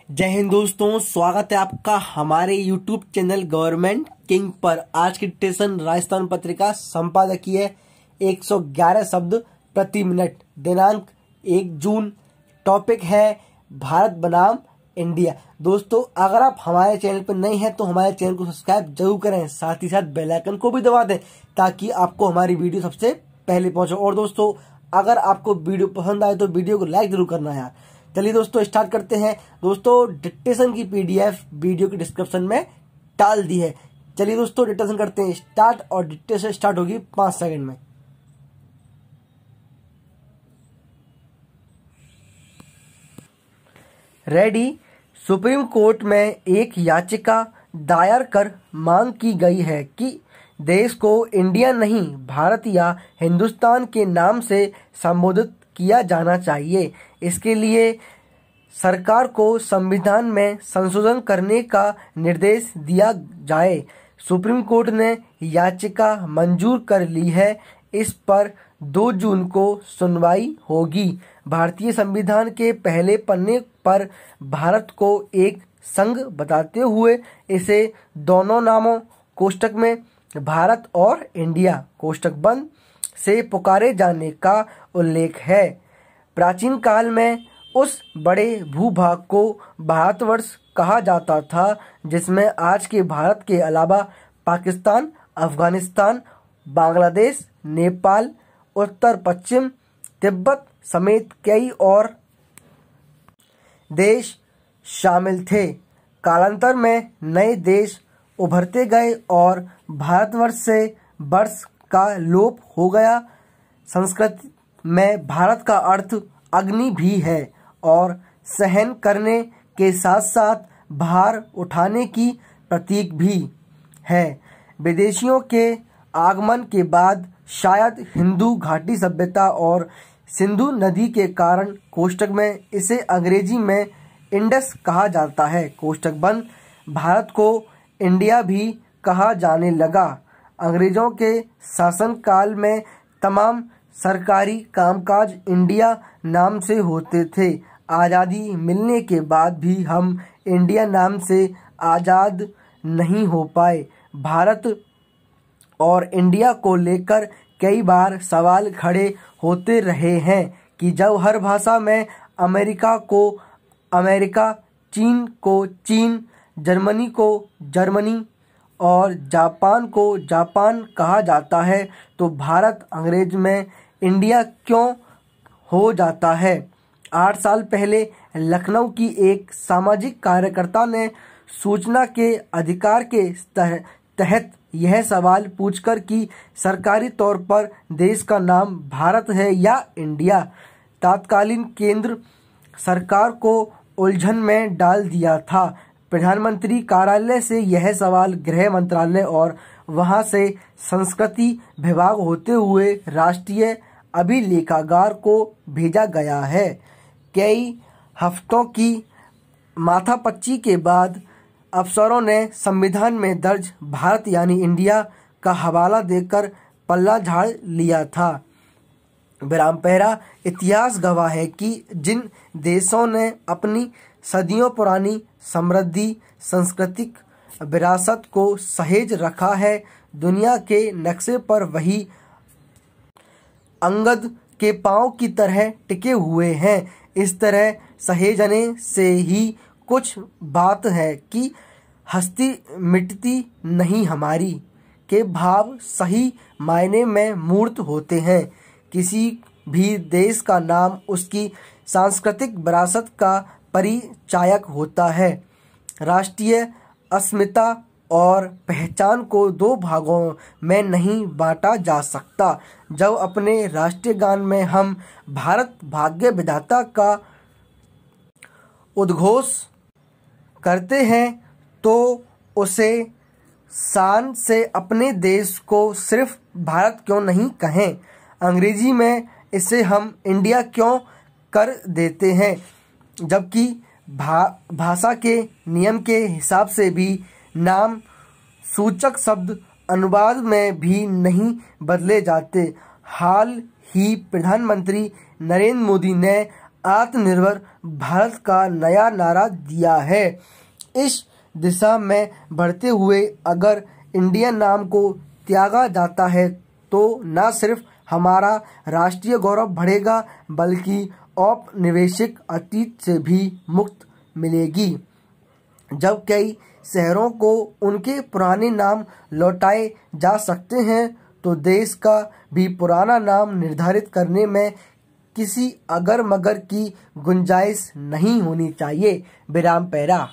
जय हिंद दोस्तों, स्वागत है आपका हमारे YouTube चैनल गवर्नमेंट किंग पर। आज की डिक्टेशन राजस्थान पत्रिका संपादकीय 111 शब्द प्रति मिनट, दिनांक 1 जून। टॉपिक है भारत बनाम इंडिया। दोस्तों, अगर आप हमारे चैनल पर नए हैं तो हमारे चैनल को सब्सक्राइब जरूर करें, साथ ही साथ बेल आइकन को भी दबा दें ताकि आपको हमारी वीडियो सबसे पहले पहुंचे। और दोस्तों, अगर आपको वीडियो पसंद आए तो वीडियो को लाइक जरूर करना यार। चलिए दोस्तों, स्टार्ट करते हैं। दोस्तों, डिक्टेशन की PDF वीडियो के डिस्क्रिप्शन में डाल दी है। चलिए दोस्तों, डिक्टेशन करते हैं स्टार्ट, और डिक्टेशन स्टार्ट होगी 5 सेकंड में। रेडी। सुप्रीम कोर्ट में एक याचिका दायर कर मांग की गई है कि देश को इंडिया नहीं, भारत या हिंदुस्तान के नाम से संबोधित किया जाना चाहिए। इसके लिए सरकार को संविधान में संशोधन करने का निर्देश दिया जाए। सुप्रीम कोर्ट ने याचिका मंजूर कर ली है। इस पर 2 जून को सुनवाई होगी। भारतीय संविधान के पहले पन्ने पर भारत को एक संघ बताते हुए इसे दोनों नामों कोष्टक में भारत और इंडिया कोष्टक बंद से पुकारे जाने का उल्लेख है। प्राचीन काल में उस बड़े भूभाग को भारतवर्ष कहा जाता था जिसमें आज के भारत के अलावा पाकिस्तान, अफगानिस्तान, बांग्लादेश, नेपाल, उत्तर पश्चिम, तिब्बत समेत कई और देश शामिल थे। कालांतर में नए देश उभरते गए और भारतवर्ष से वर्ष का लोप हो गया। संस्कृत में भारत का अर्थ अग्नि भी है और सहन करने के साथ साथ भार उठाने की प्रतीक भी है। विदेशियों के आगमन के बाद शायद हिंदू घाटी सभ्यता और सिंधु नदी के कारण कोष्टक में इसे अंग्रेजी में इंडस कहा जाता है कोष्टक बंद। भारत को इंडिया भी कहा जाने लगा। अंग्रेजों के शासनकाल में तमाम सरकारी कामकाज इंडिया नाम से होते थे। आज़ादी मिलने के बाद भी हम इंडिया नाम से आज़ाद नहीं हो पाए। भारत और इंडिया को लेकर कई बार सवाल खड़े होते रहे हैं कि जब हर भाषा में अमेरिका को अमेरिका, चीन को चीन, जर्मनी को जर्मनी और जापान को जापान कहा जाता है तो भारत अंग्रेज में इंडिया क्यों हो जाता है। 8 साल पहले लखनऊ की एक सामाजिक कार्यकर्ता ने सूचना के अधिकार के तहत यह सवाल पूछकर कि सरकारी तौर पर देश का नाम भारत है या इंडिया, तत्कालीन केंद्र सरकार को उलझन में डाल दिया था। प्रधानमंत्री कार्यालय से यह सवाल गृह मंत्रालय और वहां से संस्कृति विभाग होते हुए राष्ट्रीय अभिलेखागार को भेजा गया है। कई हफ्तों की माथापच्ची के बाद अफसरों ने संविधान में दर्ज भारत यानी इंडिया का हवाला देकर पल्ला झाड़ लिया था। विराम पहरा। इतिहास गवाह है कि जिन देशों ने अपनी सदियों पुरानी समृद्धि सांस्कृतिक विरासत को सहेज रखा है, दुनिया के नक्शे पर वही अंगद के पांव की तरह टिके हुए हैं। इस तरह सहेजने से ही कुछ बात है कि हस्ती मिटती नहीं हमारी के भाव सही मायने में मूर्त होते हैं। किसी भी देश का नाम उसकी सांस्कृतिक विरासत का परिचायक होता है। राष्ट्रीय अस्मिता और पहचान को 2 भागों में नहीं बांटा जा सकता। जब अपने राष्ट्रीय गान में हम भारत भाग्य विधाता का उद्घोष करते हैं तो उसे शान से अपने देश को सिर्फ भारत क्यों नहीं कहें। अंग्रेजी में इसे हम इंडिया क्यों कर देते हैं, जबकि भाषा के नियम के हिसाब से भी नाम सूचक शब्द अनुवाद में भी नहीं बदले जाते। हाल ही प्रधानमंत्री नरेंद्र मोदी ने आत्मनिर्भर भारत का नया नारा दिया है। इस दिशा में बढ़ते हुए अगर इंडिया नाम को त्यागा जाता है तो न सिर्फ हमारा राष्ट्रीय गौरव बढ़ेगा बल्कि औपनिवेशिक अतीत से भी मुक्त मिलेगी। जब कई शहरों को उनके पुराने नाम लौटाए जा सकते हैं तो देश का भी पुराना नाम निर्धारित करने में किसी अगर मगर की गुंजाइश नहीं होनी चाहिए। विराम पैरा।